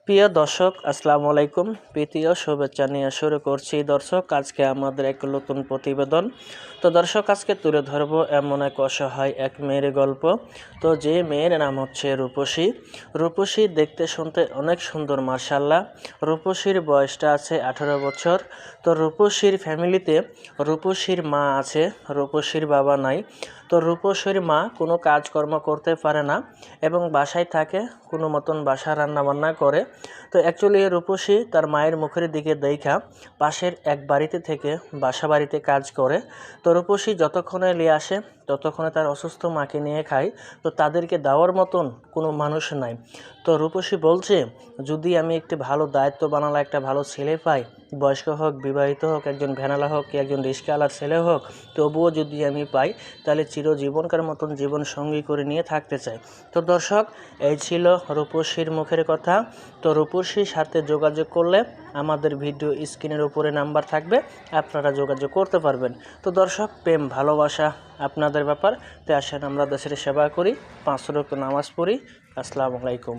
প্রিয় দর্শক, আসসালামু আলাইকুম। প্রীতীয় শুভেচ্ছা নিয়ে শুরু করছি দর্শক আজকে আমাদের এক নতুন প্রতিবেদন। তো দর্শক, আজকে তুলে ধরব এমন এক অসহায় এক মেয়ের গল্প। তো যে মেয়ের নাম হচ্ছে রূপসী। রূপসী দেখতে শুনতে অনেক সুন্দর, মাশাআল্লাহ। রূপসীর বয়সটা আছে 18 বছর। তো রূপসীর ফ্যামিলিতে রূপসীর মা আছে, রূপসীর বাবা নাই। তো রূপসীর মা কোনো কাজকর্ম করতে পারে না এবং বাসায় থাকে, কোনো মতন বাসা রান্নাবান্না করে। তো অ্যাকচুয়ালি রূপসী তার মায়ের মুখের দিকে দেখা পাশের এক বাড়িতে থেকে বাসা বাড়িতে কাজ করে। তো রূপসী যতক্ষণে নিয়ে আসে ততক্ষণে তার অসুস্থ মাকে নিয়ে খায়। তো তাদেরকে দেওয়ার মতন কোনো মানুষ নাই। তো রূপসী বলছে, যদি আমি একটি ভালো দায়িত্ব বানালা একটা ভালো ছেলে পাই, বয়স্ক হোক, বিবাহিত হোক, একজন ভ্যানালা হোক কি একজন রিস্কাওয়ালার ছেলে হোক, তবুও যদি আমি পাই তাহলে চিরজীবনকার মতন জীবন সঙ্গী করে নিয়ে থাকতে চাই। তো দর্শক, এই ছিল রূপসীর মুখের কথা। তো রূপসীর সাথে যোগাযোগ করলে আমাদের ভিডিও স্ক্রিনের উপরে নাম্বার থাকবে, আপনারা যোগাযোগ করতে পারবেন। তো দর্শক, প্রেম ভালোবাসা আপনাদের ব্যাপার। তো আসেন আমরা দেশের সেবা করি, 5 ওয়াক্ত নামাজ পড়ি। আসসালামু আলাইকুম।